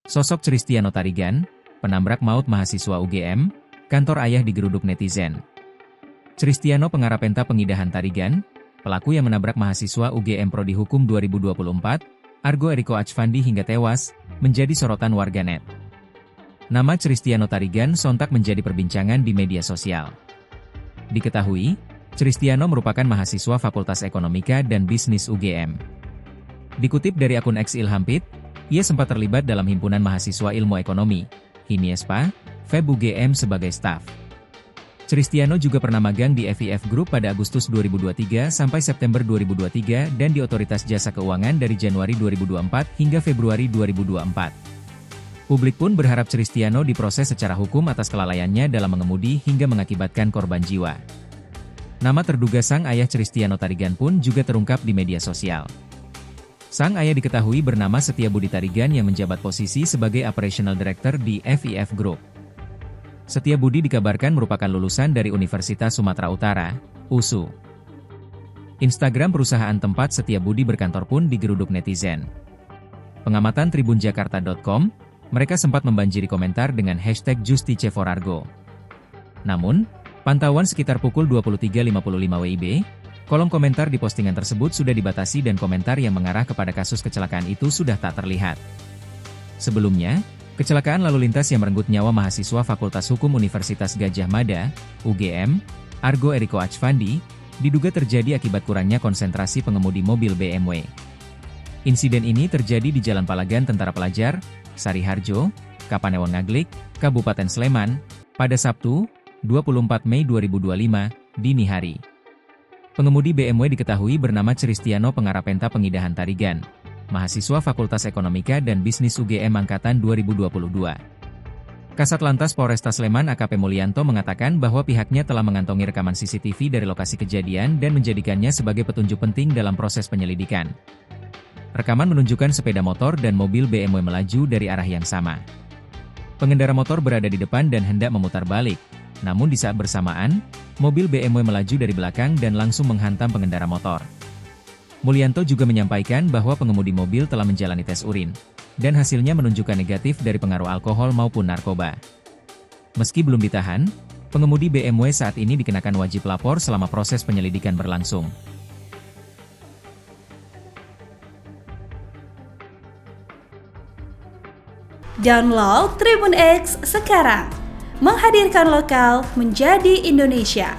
Sosok Cristiano Tarigan, penabrak maut mahasiswa UGM, kantor ayah digeruduk netizen. Cristiano pengarapenta pengidahan Tarigan, pelaku yang menabrak mahasiswa UGM Prodi Hukum 2024, Argo Eriko Achvandi hingga tewas, menjadi sorotan warganet. Nama Cristiano Tarigan sontak menjadi perbincangan di media sosial. Diketahui, Cristiano merupakan mahasiswa Fakultas Ekonomika dan Bisnis UGM. Dikutip dari akun X Ilhampit, ia sempat terlibat dalam himpunan mahasiswa ilmu ekonomi, Hiniespa, FEB UGM sebagai staf. Cristiano juga pernah magang di FIF Group pada Agustus 2023 sampai September 2023 dan di Otoritas Jasa Keuangan dari Januari 2024 hingga Februari 2024. Publik pun berharap Cristiano diproses secara hukum atas kelalaiannya dalam mengemudi hingga mengakibatkan korban jiwa. Nama terduga sang ayah Cristiano Tarigan pun juga terungkap di media sosial. Sang ayah diketahui bernama Setiabudi Tarigan yang menjabat posisi sebagai Operational Director di FIF Group. Setiabudi dikabarkan merupakan lulusan dari Universitas Sumatera Utara, USU. Instagram perusahaan tempat Setiabudi berkantor pun digeruduk netizen. Pengamatan tribunjakarta.com, mereka sempat membanjiri komentar dengan hashtag #JusticeForArgo. Namun, pantauan sekitar pukul 23.55 WIB, kolom komentar di postingan tersebut sudah dibatasi dan komentar yang mengarah kepada kasus kecelakaan itu sudah tak terlihat. Sebelumnya, kecelakaan lalu lintas yang merenggut nyawa mahasiswa Fakultas Hukum Universitas Gadjah Mada, UGM, Argo Eriko Achvandi, diduga terjadi akibat kurangnya konsentrasi pengemudi mobil BMW. Insiden ini terjadi di Jalan Palagan Tentara Pelajar, Sariharjo, Kapanewon Ngaglik, Kabupaten Sleman, pada Sabtu, 24 Mei 2025, dini hari. Pengemudi BMW diketahui bernama Cristiano pengarapenta pengidahan Tarigan, mahasiswa Fakultas Ekonomika dan Bisnis UGM Angkatan 2022. Kasat Lantas Polresta Sleman AKP Mulyanto mengatakan bahwa pihaknya telah mengantongi rekaman CCTV dari lokasi kejadian dan menjadikannya sebagai petunjuk penting dalam proses penyelidikan. Rekaman menunjukkan sepeda motor dan mobil BMW melaju dari arah yang sama. Pengendara motor berada di depan dan hendak memutar balik. Namun di saat bersamaan, mobil BMW melaju dari belakang dan langsung menghantam pengendara motor. Mulyanto juga menyampaikan bahwa pengemudi mobil telah menjalani tes urin, dan hasilnya menunjukkan negatif dari pengaruh alkohol maupun narkoba. Meski belum ditahan, pengemudi BMW saat ini dikenakan wajib lapor selama proses penyelidikan berlangsung. Download Tribun X sekarang, menghadirkan lokal menjadi Indonesia.